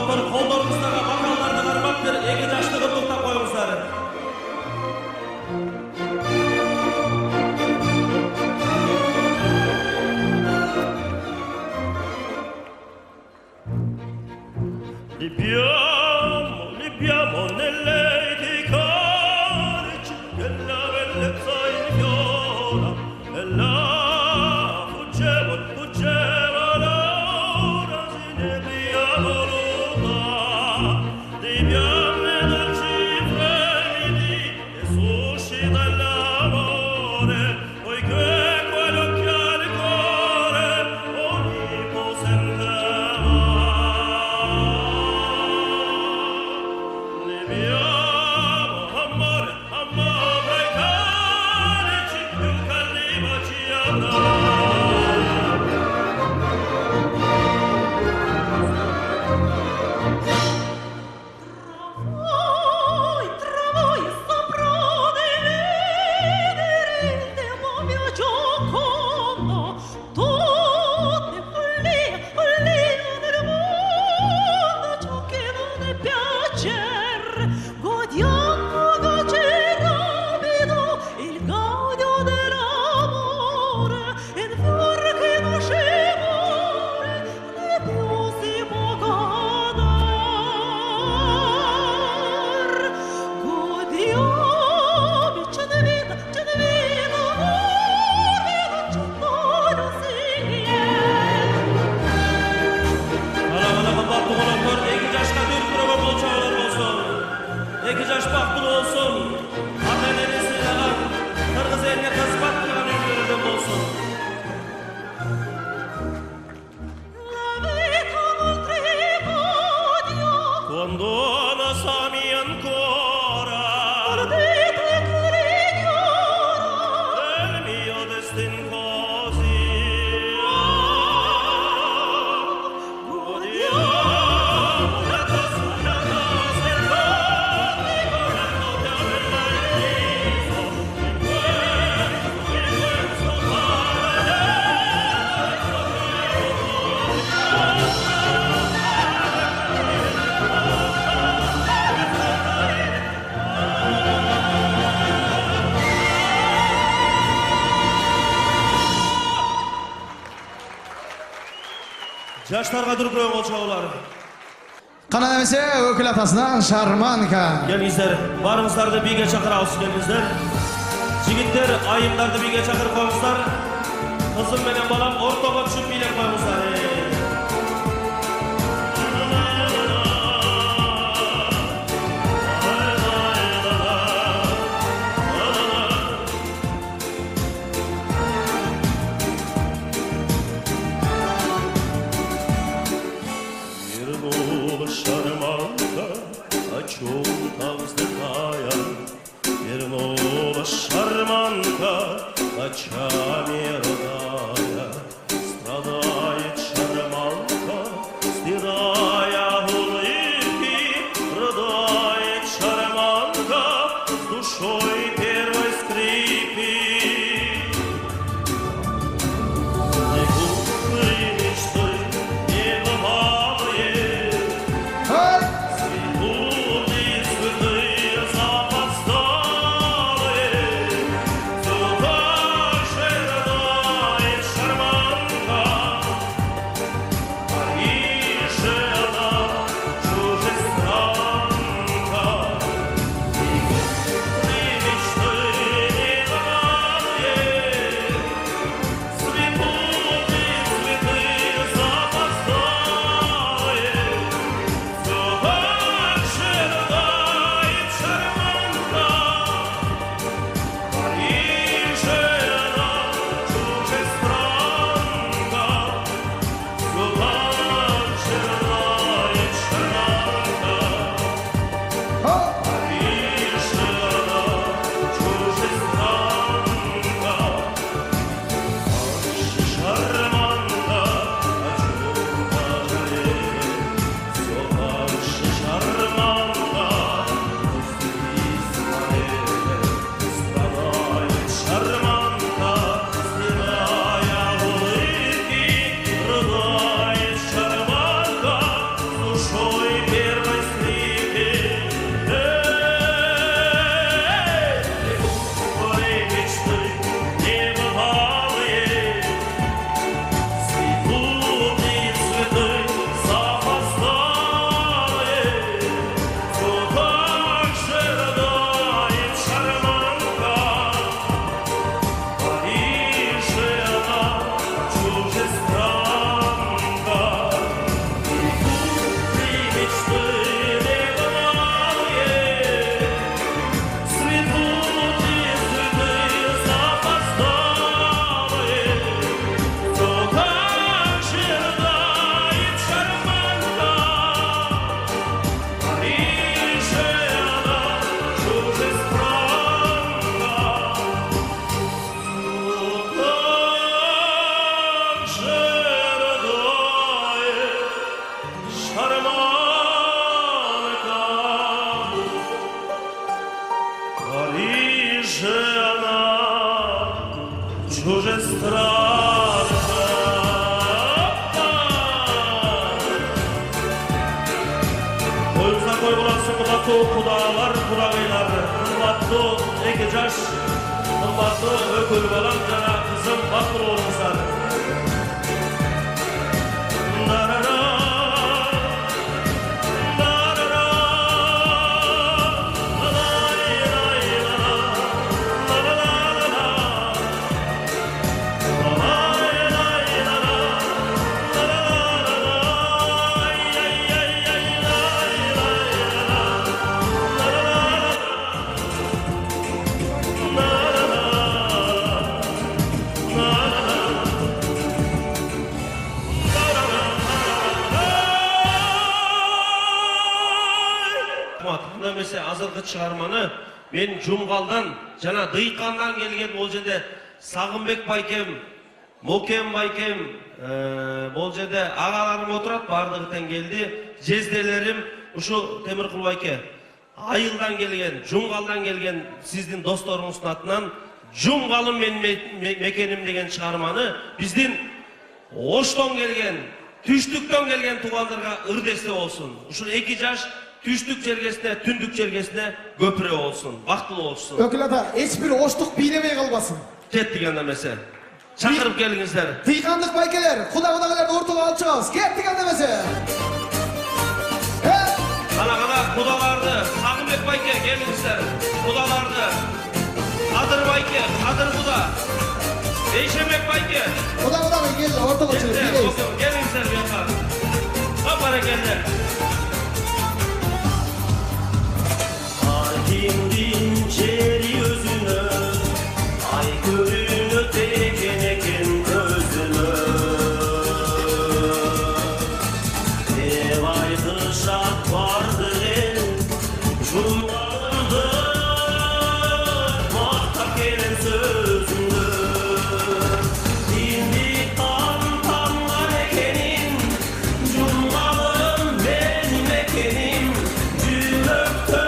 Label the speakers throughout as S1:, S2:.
S1: doktor kollarımızdaga bakallarını karmak bir egi jaşlığı tutup koyumuzlar.
S2: Libiamo nelle carici della bellezza in viola e là fuggeva l'ora s'inebria voluta di fiamme dolci fremiti e suscita l'amore poiché quegli occhi al cuore ogni posente Eki jaş baktın olsun, Atenenesi alan, Kırgız eline kızbat kılan ülkelerden olsun. Quando la sami ancora del mio destin così
S1: Jaşlarga durup koyun olçağılar.
S3: Kana emese ökül atasından Şarmanka.
S1: Gelingizler, barımızlarda birge çakır alsın gelingizler. Jigitler, ayımlarda birge çakır koymuşlar. Kızım benim balam ortaga düşüp bile koymuşlar.
S2: Шарманка, о чем там вздыхая, вернулась шарманка, ночами рыдая, страдая.
S1: Koyunsa koygulasın kıvatı kudalar, kudagaylar. Kıvatı eki caş, kıvatı ökül balam cana kızım bakır olmuşlar. Mesela azırgı çıkarmanı ben Cumgal'dan, jana Dıykan'dan gelgen bol жерде Сағынбек байкем, Мокен байкем, bol жерде ағаларым отырат, бардығытан келди. Жезделерим ушу Темиркул байке. Айылдан келген, Жумгалдан келген сиздин досторуңуздун атынан Жумгалым мен мекеним деген чыгарманы биздин Оштон келген, Түштүктөн келген туугандарга ырдесте болсун. Ушул эки жаш Түштүк жергесine, түндүк жергесine көпүрө болsun, бактылуу болsun.
S3: Ökül ata, hiçbir oşluk bilemey kalmasın.
S1: Kettik anda mesela. Çakırıp gelingizler.
S3: Tıykandık baykeler, kuda-kudalarını ortaga alıp çıkabız. Kettik anda mesela.
S1: Kana kudalardı, Sağınbek bayke gelingizler. Kudalardı. Kadır bayke, Kadır kuda. Değişemek bayke.
S3: Kuda-kudalı geldi, ortaga çıkabız.
S1: Gelingizler bir yakar. Kapara geldiler. Kimdin çeri özünü, ay körünü teken eken gözünü. Ev aydı şak vardı el, Cumgalımdı, mahtak elen sözündü. Dindi tam ekenin, Cumgalım benim ekenim, Cülöktö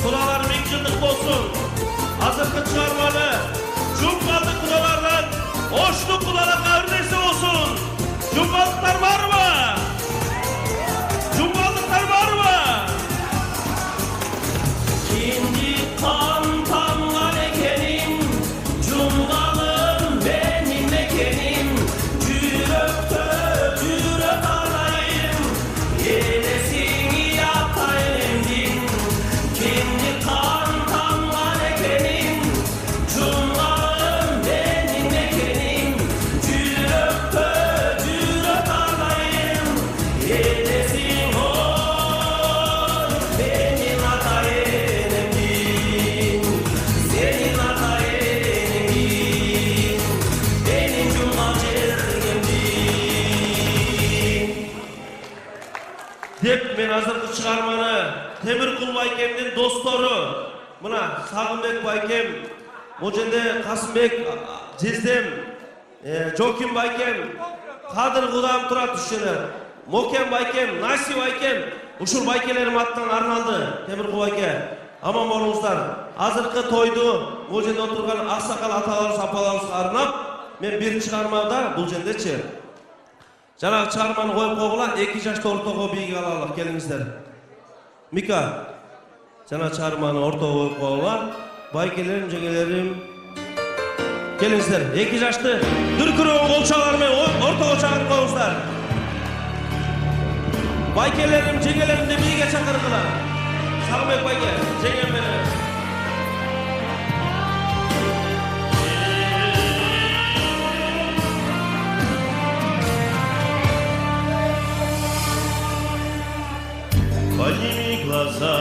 S1: Kudalar bin yıllık olsun. Azırkı çıkarmalı. Cumgaldık kudalardan. Hoşluk kudalarına örnesi olsun. Cumgaldıklar var mı? Cumgaldıklar var mı? Şimdi tam ekenim. Cumgalım benim ekenim. Cürök alayım. Yenesini yapayım din. Şimdi tam ekenim. Cumgalım benim ekenim. Cürök alayım. Yenesin oy. Benim atayım din. Senin atayım din. Benim cumgalcırgım din. Dep men azırkı çıkarmanı Temirkul baykemdin dostları. Mına Sağınbek baykem, bu жерде Kasımbek, Jezdem, Jokim baykem, Kadır kudam turat düşüşeler. Moken baykem, Nasi baykem, ушул байкелерим аттан арналды Темиркул байке. Aman bolуңуздар. Азыркы тойду бул жерде отурган аксакал аталарыбыз, апаларыбызга арнап, мен бир чыгармада бул жердечи. Жанагы чыгарманы коюп койгула, 2 жашты ортого бийге алалык, келиңиздер. Мика, жана чыгарманы ортого коюп койгула. Байкелерим, жеңелерим, келиңиздер. 2 жашты дүркүрөгөн колчалар менен ортого чыгарып коюңуздар. Байкелерим, жеңелеримди бийге чакыргыла. Сагынбек байке, жеңем менен.
S2: Подними глаза,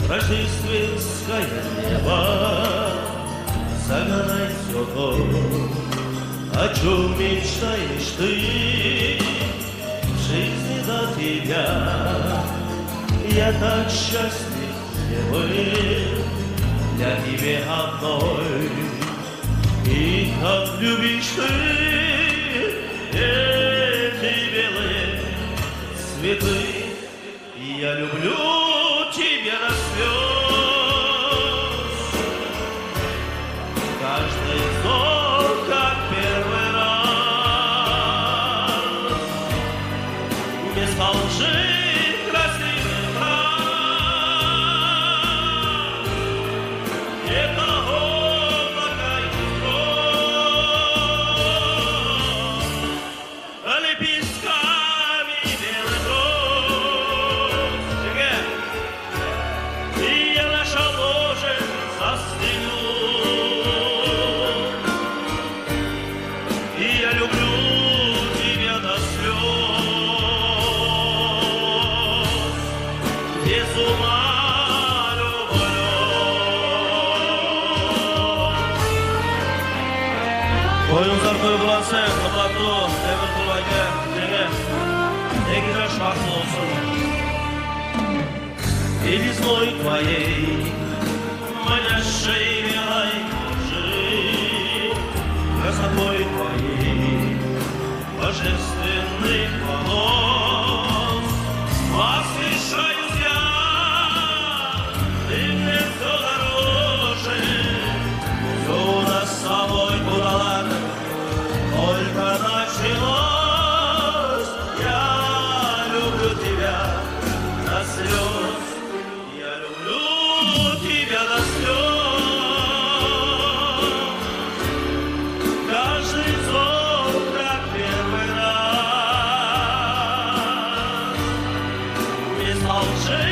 S2: рождественское небо, загадай все то, о чем мечтаешь ты. В жизни до тебя я так счастлив, для тебя одной. И как любишь ты эти белые цветы, я люблю тебя до слез. Каждый вздох, как первый раз, без лжи красивый фраз. Это облако и гроз, лепестками белых роз. И я наша ложе застелю, и я люблю тебя до слез, без ума люблю.
S1: Коюңуздар той буласы, кымбаттуу Темиркул байке, жеңе. 2 жаш бактылуу болсун.
S2: И весной твоей, манящей белой кожи, красотой твоей, божественных волос, восхищаюсь я, ты мне все дороже. Все у нас с собой было, только началось. Я люблю тебя до слез. Я люблю тебя до слез. Каждый вздох, как первый раз, без лжи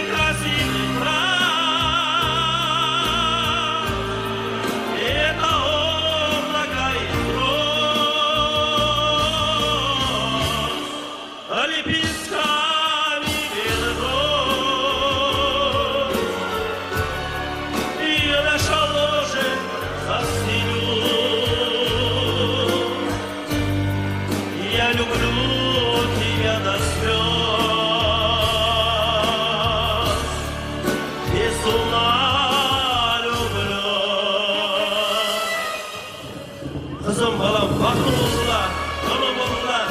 S2: красивый фраз. Это облако из роз, лепестками белых роз. И я наша ложе застелю. Я люблю тебя до слез, без ума люблю.
S1: Kızım, balam, bактылуу болуңlar, аман болуңlar,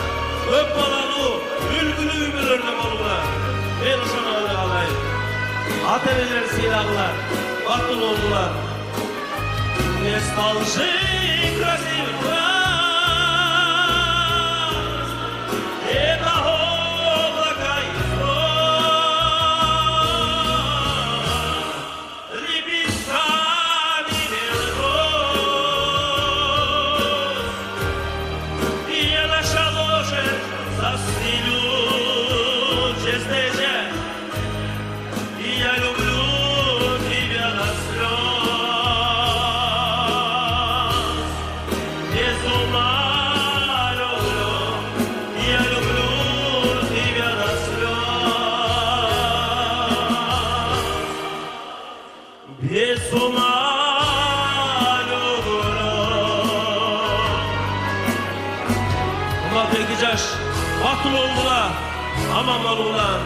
S1: көп балалуу, үлгүлүү үй-бүлөлөрдөн болуңlar. Мен ошону каалайм. Ата-энелер сыйлагыла, бактылуу болуңар.
S2: Без лжи красивый фраз, это облако из роз, лепестками белых роз. И я наша ложе застелю, честнее. И я люблю тебя до слез, без ума люблю. Я люблю тебя до слез, без ума люблю.
S1: Кымбаттуу 2 жаш бактылуу болуңlar, аман болуңlar.